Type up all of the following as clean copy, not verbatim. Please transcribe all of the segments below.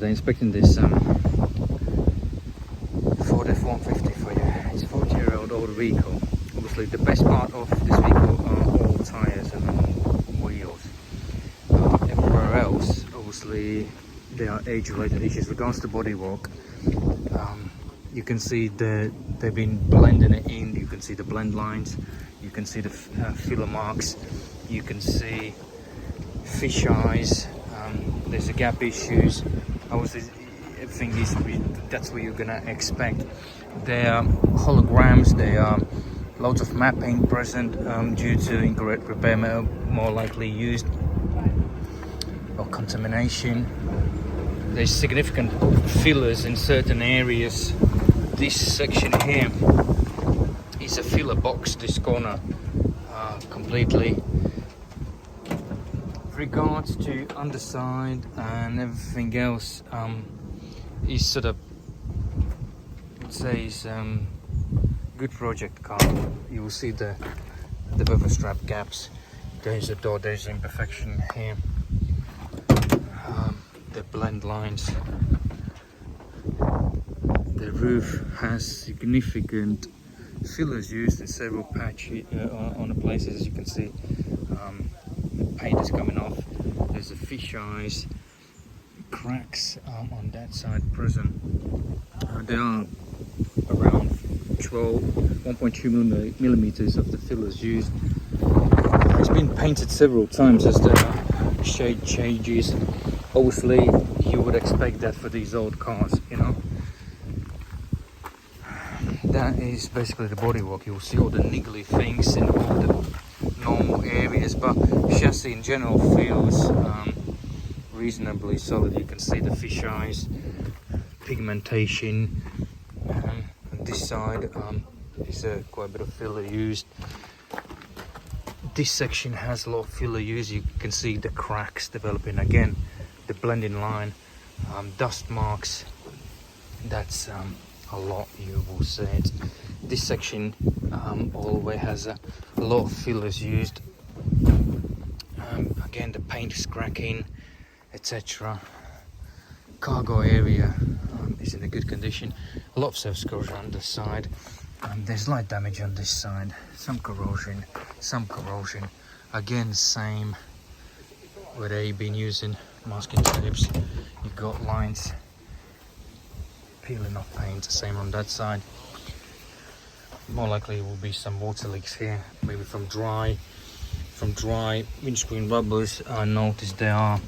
They're inspecting this Ford F150 for you. It's a 40-year-old old vehicle. Obviously the best part of this vehicle are all tyres and all wheels. Everywhere else, obviously, there are age-related issues. Regards to bodywork, you can see they've been blending it in. You can see the blend lines. You can see the filler marks. You can see fish eyes. There's a gap issues. Obviously, everything is that's what you're gonna expect. There are holograms. There are loads of mapping present due to incorrect repair metal more likely used or contamination. There's significant fillers in certain areas. This section here is a filler box. This corner completely. Regards to underside and everything else is sort of, I'd say, is good project car. You will see the buffer strap gaps. There's a door, there's imperfection here. The blend lines. The roof has significant fillers used in several patches on the places, as you can see. Paint is coming off. There's a fish eyes, cracks on that side present. There are around 1.2 millimeters of the fillers used. It's been painted several times as the shade changes. Obviously, you would expect that for these old cars, you know. That is basically the bodywork. You'll see all the niggly things in all the normal areas, but chassis in general feels reasonably solid. You can see the fish eyes, pigmentation. On this side is quite a bit of filler used. This section has a lot of filler used. You can see the cracks developing again, the blending line, dust marks. That's a lot, you will see it. This section all the way has a lot of fillers used. Again, the paint is cracking, etc. Cargo area is in a good condition. A lot of surface corrosion on this side. There's light damage on this side. Some corrosion, some corrosion. Again, same where they've been using masking tapes. You've got lines peeling off paint, same on that side. More likely it will be some water leaks here, maybe from dry windscreen rubbers. I noticed they are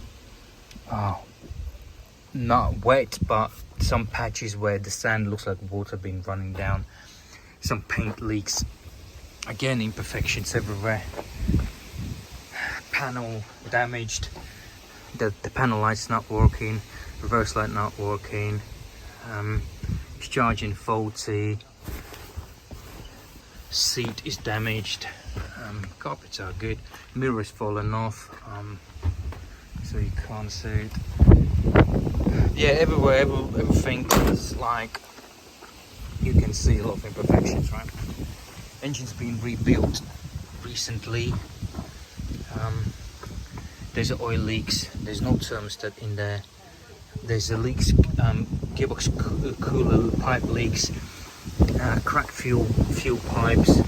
not wet, but some patches where the sand looks like water been running down. Some paint leaks. Again, imperfections everywhere. Panel damaged. The panel light's not working. Reverse light not working. It's charging faulty. Seat is damaged. Carpets are good. Mirror is fallen off, so you can't see it. Yeah, everywhere, everything is like, you can see a lot of imperfections, right? Engine's been rebuilt recently. There's oil leaks. There's no thermostat in there. There's a leaks, gearbox cooler pipe leaks, cracked fuel pipes.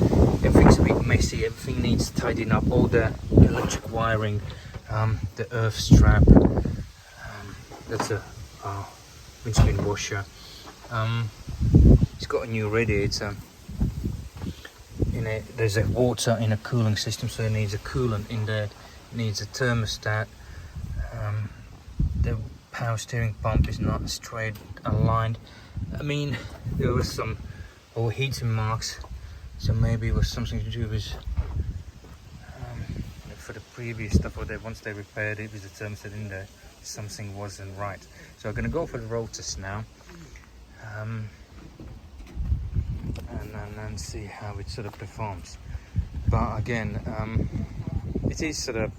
Everything's a bit messy. Everything needs tidying up. All the electric wiring, the earth strap. That's a windscreen washer. It's got a new radiator in it. There's a water in a cooling system, so it needs a coolant in there. It needs a thermostat. The power steering pump is not straight aligned. I mean, there was some overheating marks, so maybe it was something to do with for the previous stuff, or once they repaired it with the thermostat in there, something wasn't right. So I'm gonna go for the road test now, and see how it sort of performs. But again, it is sort of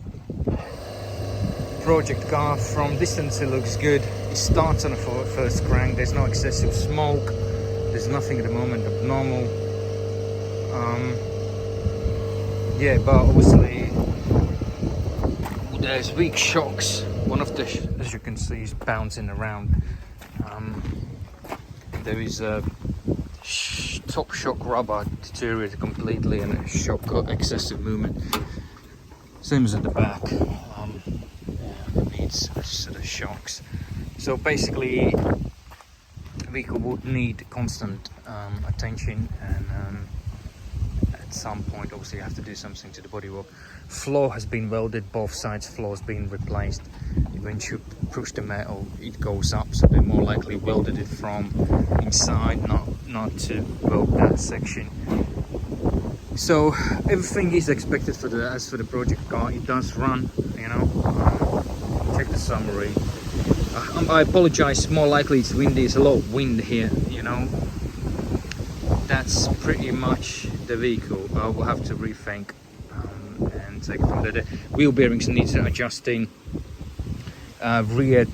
project car. From distance it looks good. It starts on a first crank. There's no excessive smoke. There's nothing at the moment abnormal. Yeah, but obviously would there's weak shocks. One of the, as you can see, is bouncing around. There is a top shock rubber deteriorated completely, and the shock got excessive movement. Same as at the back. It needs a set of shocks. So basically, the vehicle would need constant attention, and at some point, obviously, you have to do something to the bodywork. Floor has been welded, both sides floors been replaced. When you push the metal, it goes up, so they're more likely welded it from inside, not to weld that section. So everything is expected for the as for the project car. It does run, you know. Check the summary. I apologize. More likely it's windy. It's a lot of wind here, you know. That's pretty much the vehicle. I will have to rethink and take it from there. The wheel bearings need adjusting. Rear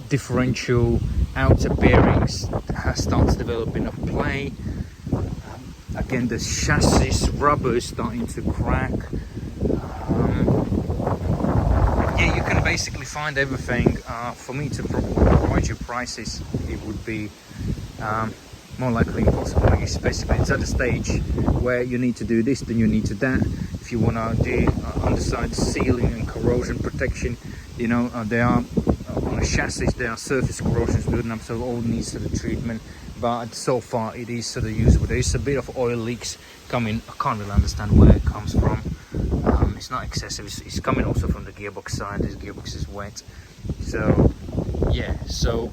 differential, outer bearings has started developing a play. Again, the chassis rubber is starting to crack. Yeah, you can basically find everything. For me to provide you prices, it would be more likely impossible. It's basically, it's at the stage where you need to do this, then you need to that. If you want to do underside sealing and corrosion protection, you know, there are on the chassis there are surface corrosions building up, so all needs sort of treatment. But so far it is sort of usable. There is a bit of oil leaks coming. I can't really understand where it comes from. It's not excessive. It's coming also from the gearbox side. This gearbox is wet. So yeah. So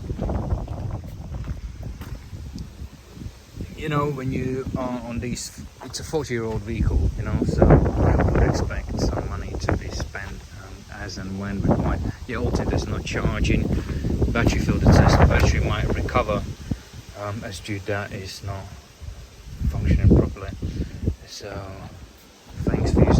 you know, when you are on these, it's a 40-year-old vehicle. You know, so you would expect some money to be spent as and when required. Yeah, alternators not charging. Battery filter test. The battery might recover. As due that is not functioning properly. So thanks for your